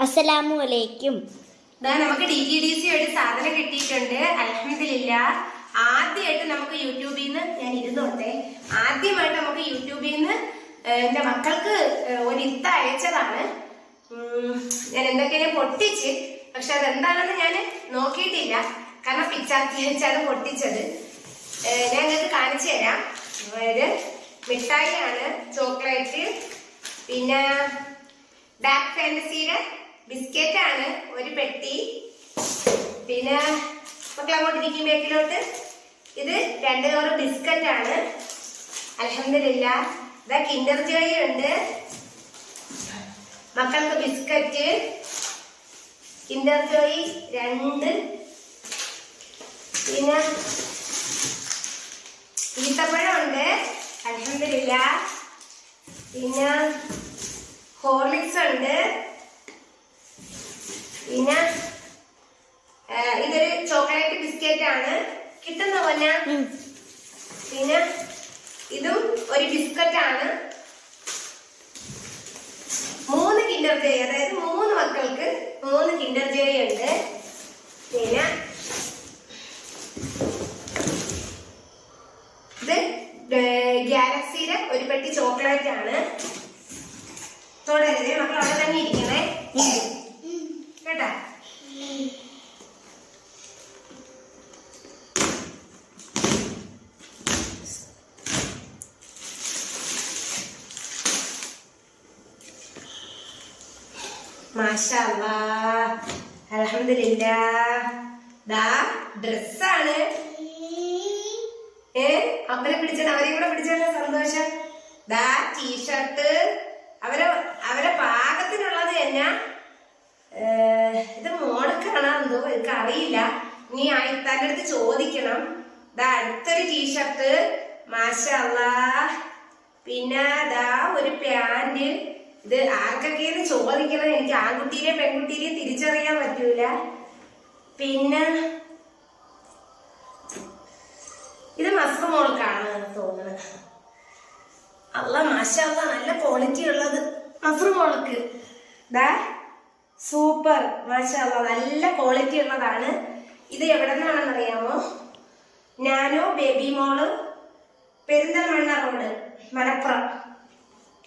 അസ്സലാമു അലൈക്കും. നമുക്ക് DTDC ഒരു സാധനം കിട്ടിയിട്ടുണ്ട്. അൽഹംദുലില്ലാഹ്. ആദ്യമായിട്ട് നമുക്ക് യൂട്യൂബിൽ നിന്ന് ഞാൻ ഇരുന്നോട്ടെ. ആദ്യമായിട്ട് നമുക്ക് യൂട്യൂബിൽ നിന്ന് എന്റെ മക്കൾക്ക് ഒരു ഇത്ത അയച്ചതാണ്. ഞാൻ എന്തൊക്കെയാണ് പൊട്ടിച്ച്, പക്ഷെ അതെന്താണെന്ന് ഞാൻ നോക്കിയിട്ടില്ല. കാരണം പിച്ചാത്തി വെച്ചാണ് പൊട്ടിച്ചത്. ഞാൻ നിങ്ങൾക്ക് കാണിച്ചു തരാം. അതായത് മിഠായിയാണ്, ചോക്ലേറ്റ്, പിന്നെ ഡാർക്ക് ഫാന്റസിയുടെ ബിസ്ക്കറ്റ് ആണ് ഒരു പെട്ടി. പിന്നെ മക്കൾ അങ്ങോട്ടിരിക്കും ബേക്കിലോട്ട്. ഇത് 2 കവർ ബിസ്ക്കറ്റ് ആണ്. അൽഹംദുലില്ലാഹ്. ഇതാ കിൻഡർ ജോയ് ഉണ്ട് മക്കൾക്ക്. Biscuit Kinder Joy 2. പിന്നെ ഈത്തപ്പഴം ഉണ്ട്. അൽഹംദുലില്ലാഹ്. പിന്നെ ഹോർലിക്സ് ഉണ്ട്. പിന്നെ ഇതൊരു ചോക്ലേറ്റ് ബിസ്ക്കറ്റ് ആണ് കിട്ടുന്ന പോലെ. പിന്നെ ഇതും ഒരു ബിസ്ക്കറ്റ് ആണ്. 3 കിൻഡർ ജോയ്, അതായത് 3 മക്കൾക്ക് 3 കിൻഡർ ജോയ് ഉണ്ട്. പിന്നെ ഇത് ഗാലക്സിയുടെ ഒരു പെട്ടി ചോക്ലേറ്റ് ആണ്. തുടരുത് മക്കൾ, അവിടെ തന്നെ ഇരിക്കണേ കേട്ടാ. മാഷാ അല്ലാഹ്, അൽഹംദുലില്ലാഹ്. ദാ ഡ്രസ്സാണ്. അവരെ പിടിച്ചത്, അവരെയും കൂടെ പിടിച്ചതിന്റെ സന്തോഷം. ദാ ടീഷർട്ട്, അവരെ പാകത്തിനുള്ളത് തന്നെ. ഇത് മോൾക്കാണോ എന്തോ എനിക്ക് അറിയില്ല. നീ ആയിത്താന്റെ അടുത്ത് ചോദിക്കണം. ദാ അടുത്തൊരു ടീഷർട്ട്, മാഷാ അല്ലാഹ്. പിന്നെ ദാ ഒരു പാന്റ്. ഇത് ആർക്കൊക്കെയെന്ന് ചോദിക്കണം. എനിക്ക് ആൺകുട്ടിയിലെയും പെൺകുട്ടിയിലെയും തിരിച്ചറിയാൻ പറ്റൂല. പിന്നെ ഇത് മസ്റ് മോൾക്കാണ് തോന്നുന്നത്. അല്ല മാഷാ അല്ലാഹ്, നല്ല ക്വാളിറ്റി ഉള്ളത് മസ്റ് മോൾക്ക്. ദാ സൂപ്പർ, മാഷാ അല്ലാഹ്, നല്ല ക്വാളിറ്റി ഉള്ളതാണ്. ഇത് എവിടെ നിന്നാണെന്ന് അറിയാമോ? നാനോ ബേബി മോള്, പെരിന്തൽമണ്ണ റോഡ്, മലപ്പുറം.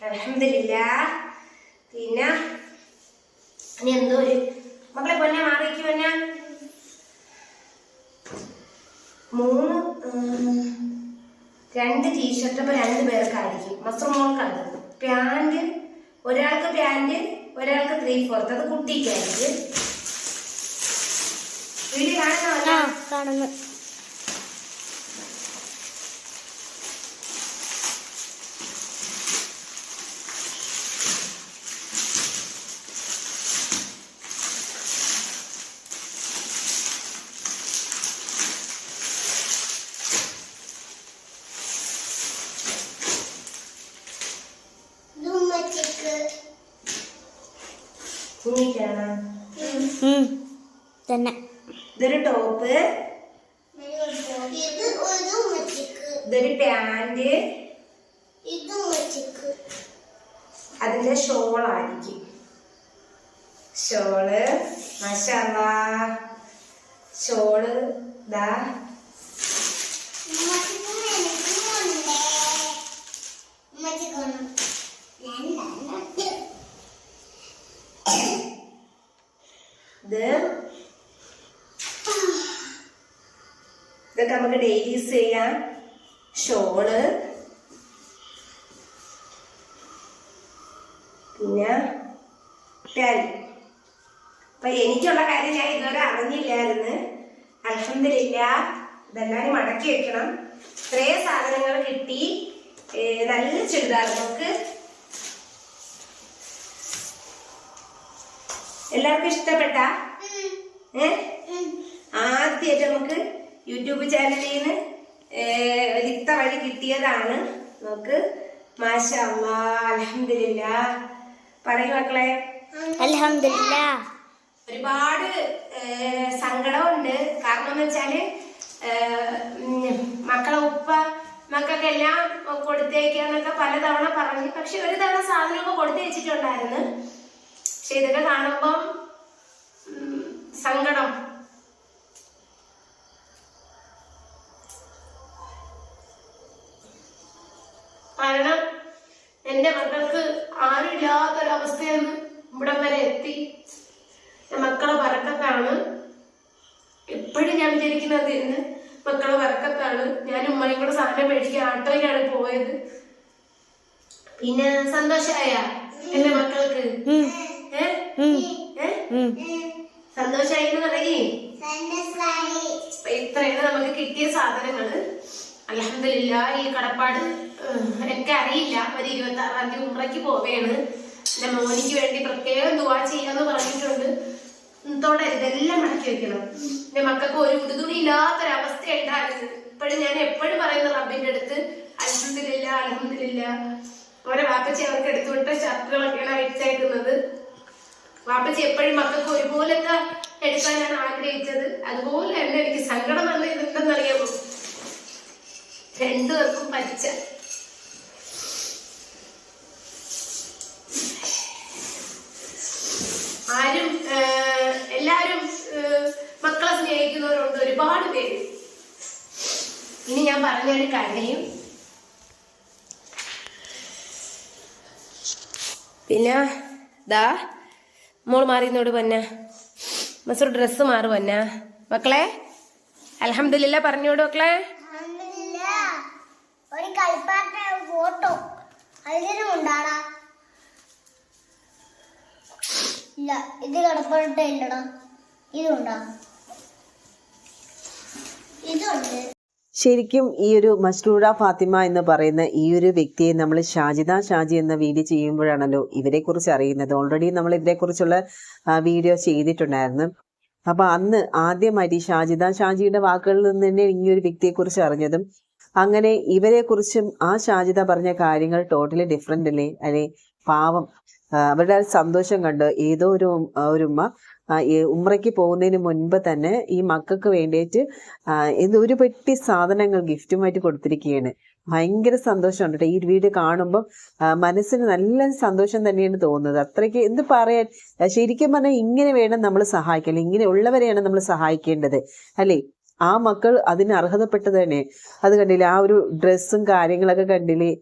അൽഹംദുലില്ലാഹ്. പിന്നെ ഇനി എന്തോ ഒരു മക്കളെ പൊന്നെ മാറിക്ക് പൊന്നെ. 2 ടീഷർട്ട് ഇപ്പൊ 2 പേർക്കായിരിക്കും. മസ്റ് മോൾക്കാണ്. പാന്റ് ഒരാൾക്ക് പാന്റ്, ഒരാൾക്ക് 3/4. അത് കുട്ടിക്കായിരിക്കും. വീഡിയോ കാണുന്നു. തന്നെ ഇതൊരു ടോപ്പ്, ഇതൊരു പാന്റ്, അതിന്റെ ഷോളായിരിക്കും. ഷോള് മാഷാ അല്ലാഹ്. ഷോള് ദാ ഇതൊക്കെ നമുക്ക് ഡെയിലി യൂസ് ചെയ്യാം. ഷോള്, പിന്നെ പാന്റ്. അപ്പൊ എനിക്കുള്ള കാര്യം ഞാൻ ഇതുവരെ അറിഞ്ഞില്ലായിരുന്നു. അൽഹംദുലില്ലാഹ്. ഇതെല്ലാരും മടക്കി വെക്കണം. ഇത്രയും സാധനങ്ങൾ കിട്ടി. നല്ല ചുരിദാർ. നമുക്ക് എല്ലാവർക്കും ഇഷ്ടപ്പെട്ട? ആദ്യമായിട്ട് നമുക്ക് യൂട്യൂബ് ചാനലിൽ നിന്ന് ഇത്ത വഴി കിട്ടിയതാണ്. നമുക്ക് മാഷാ അല്ലാഹ്, അൽഹംദുലില്ലാഹ്. പറയൂ മക്കളെ. അൽഹംദുലില്ലാഹ്. ഒരുപാട് സങ്കടമുണ്ട്. കാരണം എന്ന് വെച്ചാല് മക്കളെ ഉപ്പ മക്കൾക്കെല്ലാം കൊടുത്തേക്കാന്നൊക്കെ പലതവണ പറഞ്ഞു. പക്ഷെ ഒരു തവണ സാധനമൊക്കെ കൊടുത്തു വെച്ചിട്ടുണ്ടായിരുന്നു. പക്ഷെ ഇതൊക്കെ കാണുമ്പം സങ്കടം. കാരണം എന്റെ മക്കൾക്ക് ആരുമില്ലാത്തൊരവസ്ഥയെന്ന് ഇവിടം വരെ എത്തി. മക്കളെ ബർക്കത്താണ്. എപ്പോഴും ഞാൻ വിചാരിക്കുന്നത് ഇന്ന് മക്കളെ ബർക്കത്താണ്. ഞാൻ ഉമ്മയും കൂടെ സാധനം മേടിക്കാൻ ആട്ടോയിലാണ് പോയത്. പിന്നെ സന്തോഷമായ എന്റെ മക്കൾക്ക് സന്തോഷമായി എന്ന് പറയേ. ഇത്രയാണ് നമുക്ക് കിട്ടിയ സാധനങ്ങള്. അൽഹംദുലില്ലാഹ്. ഈ കടപ്പാട് എനിക്ക് അറിയില്ല. ഒരു 26-ാം തീയതി ഉംറയ്ക്ക് പോവുകയാണ്. എന്റെ മോനിക്ക് വേണ്ടി പ്രത്യേകം ദുആ ചെയ്യാന്ന് പറഞ്ഞിട്ടുണ്ട്. ഇതെല്ലാം മടക്കി വെക്കണം. എന്റെ മക്കൾക്ക് ഒരു ഉടുതുണി ഇല്ലാത്തൊരവസ്ഥ ഉണ്ടായിരുന്നു. ഇപ്പോഴും ഞാൻ എപ്പോഴും പറയുന്ന റബ്ബിന്റെ അടുത്ത് അൽഹംദുലില്ലാഹ് അൽഹംദുലില്ലാഹ്. ഓരോ വാപ്പച്ചി അവർക്ക് എടുത്തുവിട്ട ഷർട്ടുകളൊക്കെയാണ് അയച്ചേക്കുന്നത്. വാപ്പച്ചി എപ്പോഴും മക്കൾക്ക് ഒരുപോലത്തെ എടുക്കാനാണ് ആഗ്രഹിച്ചത്. അതുപോലെ തന്നെ എനിക്ക് സങ്കടം വന്ന ഇതുണ്ടെന്നറിയാമോ? രണ്ടുപേർക്കും പച്ച. എല്ലാരും മക്കളെ സ്നേഹിക്കുന്നവരുണ്ട് ഒരുപാട് പേര്. ഇനി ഞാൻ പറഞ്ഞൊരു കഥയും. പിന്നെ ദാ മോൾ മാറിന്നോട് പൊന്ന മസൂർ ഡ്രസ്സ് മാറു പൊന്ന. മക്കളെ അൽഹംദുലില്ലാ പറഞ്ഞോട് മക്കളെ. ഒരു കളിപ്പാട്ട ഫോട്ടോ അതിനും ഉണ്ടാടാ. ഇല്ല, ഇത് കളിപ്പാട്ട ഇല്ലടാ. ഇതുണ്ടാ, ഇതുണ്ട്. ശരിക്കും ഈ ഒരു മസ്റൂറ ഫാത്തിമ എന്ന് പറയുന്ന ഈ ഒരു വ്യക്തിയെ നമ്മൾ ഷാജി എന്ന വീഡിയോ ചെയ്യുമ്പോഴാണല്ലോ ഇവരെ കുറിച്ച് അറിയുന്നത്. ഓൾറെഡി നമ്മൾ ഇവരെ കുറിച്ചുള്ള വീഡിയോ ചെയ്തിട്ടുണ്ടായിരുന്നു. അപ്പൊ അന്ന് ആദ്യമായിട്ട് ഷാജിയുടെ വാക്കുകളിൽ നിന്ന് തന്നെ ഈ ഒരു വ്യക്തിയെ കുറിച്ച് അറിഞ്ഞതും അങ്ങനെ ഇവരെ കുറിച്ചും ആ ഷാജിദ പറഞ്ഞ കാര്യങ്ങൾ ടോട്ടലി ഡിഫറെന്റ് അല്ലേ. അല്ലെ, പാവം അവരുടെ സന്തോഷം കണ്ട് ഏതോ ഒരു ഉമ്മ ഉംറയ്ക്ക് പോകുന്നതിന് മുൻപ് തന്നെ ഈ മക്കൾക്ക് വേണ്ടിയിട്ട് ഒരു പെട്ടി സാധനങ്ങൾ ഗിഫ്റ്റുമായിട്ട് കൊടുത്തിരിക്കുകയാണ്. ഭയങ്കര സന്തോഷമുണ്ട് കേട്ടോ. ഈ വീഡിയോ കാണുമ്പോൾ മനസ്സിന് നല്ല സന്തോഷം തന്നെയാണ് തോന്നുന്നത്. അത്രയ്ക്ക് എന്ത് പറയാൻ, ശരിക്കും പറഞ്ഞാൽ ഇങ്ങനെ വേണം നമ്മൾ സഹായിക്കാൻ. ഇങ്ങനെ ഉള്ളവരെയാണ് നമ്മൾ സഹായിക്കേണ്ടത് അല്ലേ. ആ മക്കൾ അതിന് അർഹതപ്പെട്ടത് തന്നെ. അത് കണ്ടില്ലേ, ആ ഒരു ഡ്രസ്സും കാര്യങ്ങളൊക്കെ കണ്ടില്ലേ.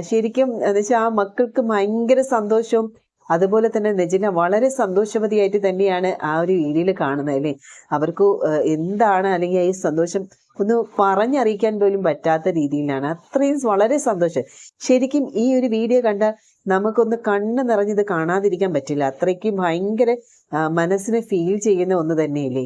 ശരിക്കും എന്ന് വെച്ചാൽ ആ മക്കൾക്ക് ഭയങ്കര സന്തോഷവും അതുപോലെ തന്നെ നെജില വളരെ സന്തോഷവതിയായിട്ട് തന്നെയാണ് ആ ഒരു വീഡിയോയിൽ കാണുന്നത് അല്ലേ. അവർക്ക് എന്താണ് അല്ലെങ്കിൽ ഈ സന്തോഷം ഒന്ന് പറഞ്ഞറിയിക്കാൻ പോലും പറ്റാത്ത രീതിയിലാണ്. അത്രയും വളരെ സന്തോഷം. ശരിക്കും ഈ ഒരു വീഡിയോ കണ്ടാൽ നമുക്കൊന്ന് കണ്ണ് നിറഞ്ഞത് കാണാതിരിക്കാൻ പറ്റില്ല. അത്രയ്ക്കും ഭയങ്കര മനസ്സിനെ ഫീൽ ചെയ്യുന്ന ഒന്ന് തന്നെയല്ലേ.